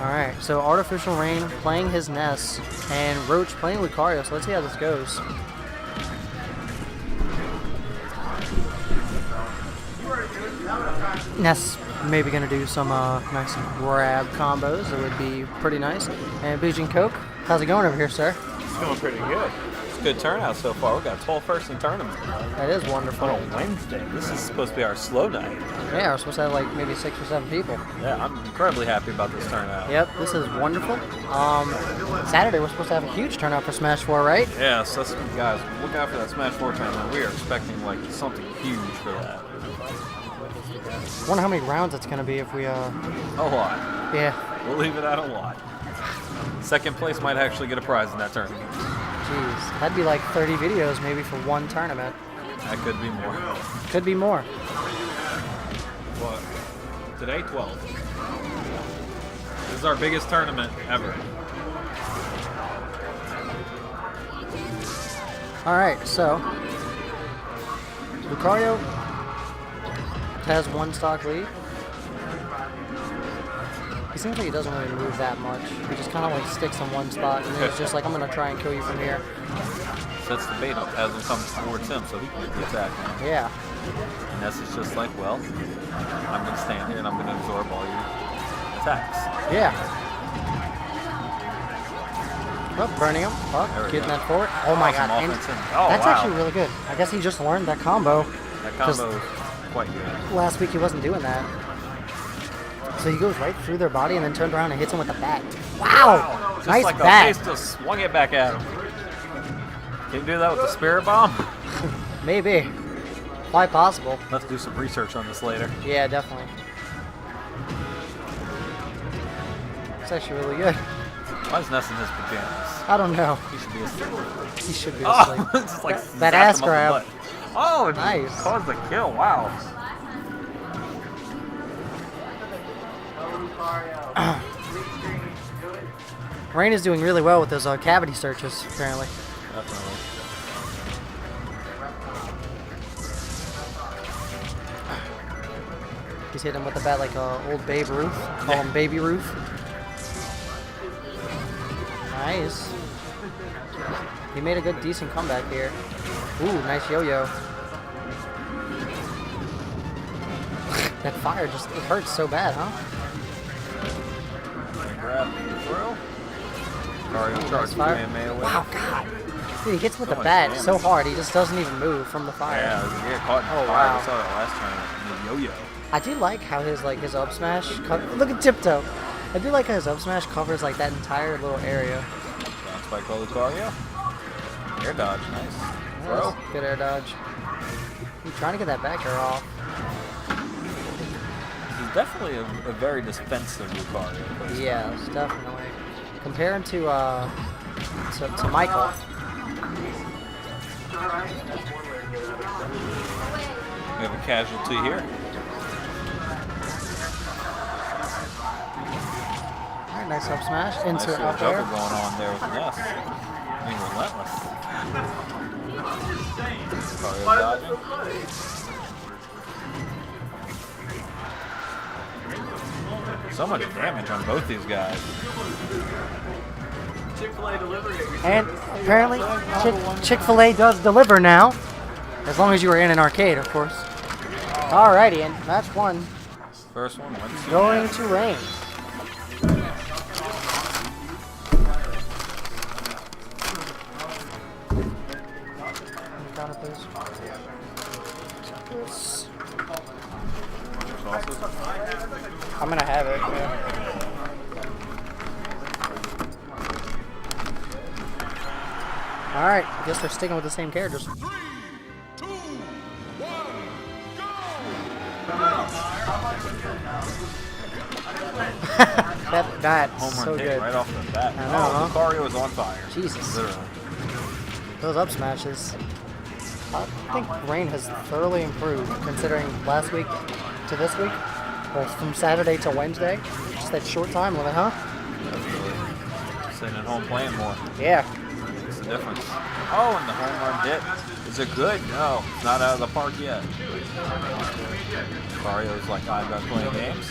Alright, so Artificial Rain playing his Ness, and Roach playing Lucario, so let's see how this goes. Ness maybe going to do some nice grab combos. It would be pretty nice. And Bijin Coke, how's it going over here, sir? It's going pretty good. It's a good turnout so far. We got 12 first in tournament. That is wonderful. On a Wednesday. This is supposed to be our slow night. Yeah, we're supposed to have like maybe 6 or 7 people. Yeah, I'm incredibly happy about this turnout. Yep, this is wonderful. Saturday we're supposed to have a huge turnout for Smash 4, right? Yeah, so that's, guys, look out for that Smash 4 tournament. We are expecting like something huge for that. I wonder how many rounds it's going to be if we... A lot. Yeah. We'll leave it at a lot. Second place might actually get a prize in that tournament. Jeez, that'd be like 30 videos maybe for one tournament. That could be more. Could be more. What? Today, 12. This is our biggest tournament ever. Alright, so... Lucario has 1 stock lead. He seems like he doesn't really move that much. He just kind of like sticks in one spot, and then he's just like, I'm going to try and kill you from here. Sets the bait up as it comes towards him, so he can get back. Yeah. And Ness is just like, well, I'm going to stand here and I'm going to absorb all your attacks. Yeah. Oh, burning him. Oh, getting that forward. Oh my god. And that's actually really good. I guess he just learned that combo. That combo is quite good. Last week he wasn't doing that. So he goes right through their body and then turns around and hits him with the bat. Wow! Just Nice like bat. a just swung it back at him. Can you do that with the Spirit Bomb? Maybe. Quite possible. Let's do some research on this later. Yeah, definitely. It's actually really good. Why is Ness in his pajamas? I don't know. He should be asleep. He should be asleep. Oh, just like that ass grab. Oh, it nice. Caused the kill. Wow. Rain is doing really well with those cavity searches, apparently. Definitely. He's hitting him with the bat like old Babe Ruth. Call him Baby Ruth. Nice. He made a good, decent comeback here. Ooh, nice yo-yo. That fire just, it hurts so bad, huh? Grab throw. Lucario charged away. Wow, God. Dude, he hits with the bat so hard, he just doesn't even move from the fire. Yeah, he got caught in the fire. Wow. We saw that last tournament. The yo-yo. I do like how his up smash, look at Tiptoe. I do like how his up smash covers like that entire little area. Bounce by Lucario. Air dodge, nice. Throw. Good air dodge. He's trying to get that back air off. He's definitely a very defensive Lucario. Yes, definitely. Comparing to Michael. We have a casualty here. Alright, nice up smash. Into nice up jumper air. going on there with Ness. Being relentless. Lucario dodging. So much damage on both these guys. And apparently Chick-fil-A does deliver now. As long as you were in an arcade, of course. Alrighty, and match 1. First one went to Going to Rain. I'm gonna have it. Yeah. All right, I guess they're sticking with the same characters. 3, 2, 1, go! That's home run so hit good. right off the bat. I know, huh? Lucario is on fire. Jesus. Literally. Those up smashes. I think Rain has thoroughly improved considering last week to this week. Or from Saturday to Wednesday. Just that short time limit, huh? Definitely. Sitting at home playing more. Yeah. Makes a difference. Oh, and the home run hit. Is it good? No, it's not out of the park yet. Mario's like, I'm done playing games.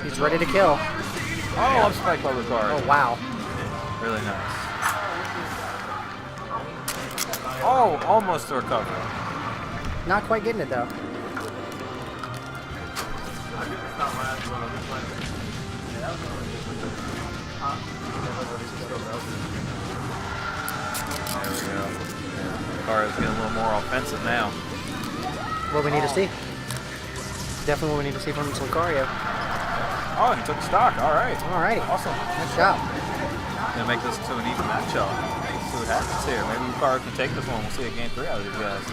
He's ready to kill. Oh, up spike by Lucario. Oh, wow. Really nice. Oh, almost a recovery. Not quite getting it, though. There we go. Lucario's getting a little more offensive now. What we need to see. Definitely what we need to see from Lucario. Oh, he took stock. All right. Alrighty. Awesome. Nice job. Gonna make this to an even matchup. See what happens here. Maybe Lucario can take this one. We'll see a game 3 out of these guys.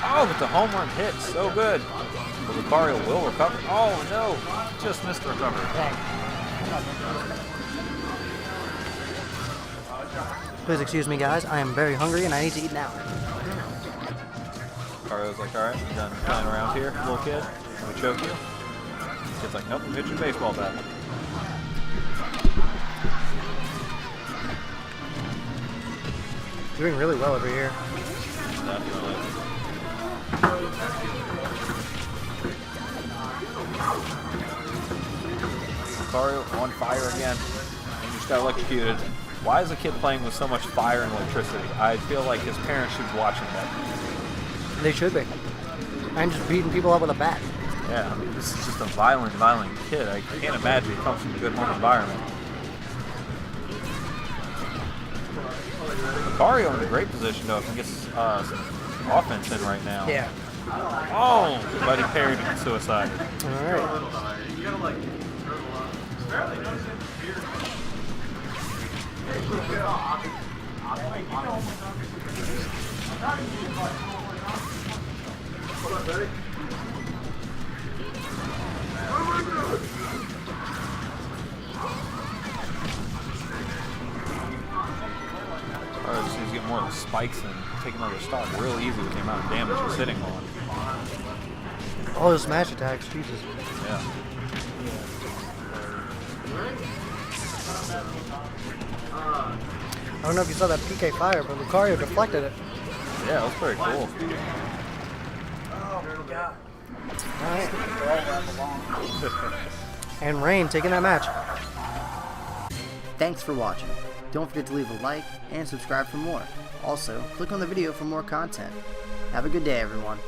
Oh, but the home run hit so good. But Lucario will recover. Oh no, just missed the recovery. Dang. Please excuse me, guys. I am very hungry and I need to eat now. Lucario's like, all right, you done playing around here, little kid? Can we choke you? Kid's like, nope, I'm hitting your baseball bat. Doing really well over here. Definitely. Lucario on fire again. And just got electrocuted. Why is a kid playing with so much fire and electricity? I feel like his parents should be watching that. They should be. I'm just beating people up with a bat. Yeah, I mean, this is just a violent kid. I can't imagine he comes from a good home environment. Lucario in a great position, though, if he gets some offense in right now. Yeah. Oh, but he parried it suicide. Alright. Or just needs to get more of the spikes and take another stock real easy with the amount of damage you're sitting on. All those smash attacks, Jesus. Yeah. I don't know if you saw that PK fire, but Lucario deflected it. Yeah, that was pretty cool. Alright. And Rain taking that match. Thanks for watching. Don't forget to leave a like and subscribe for more. Also, click on the video for more content. Have a good day, everyone.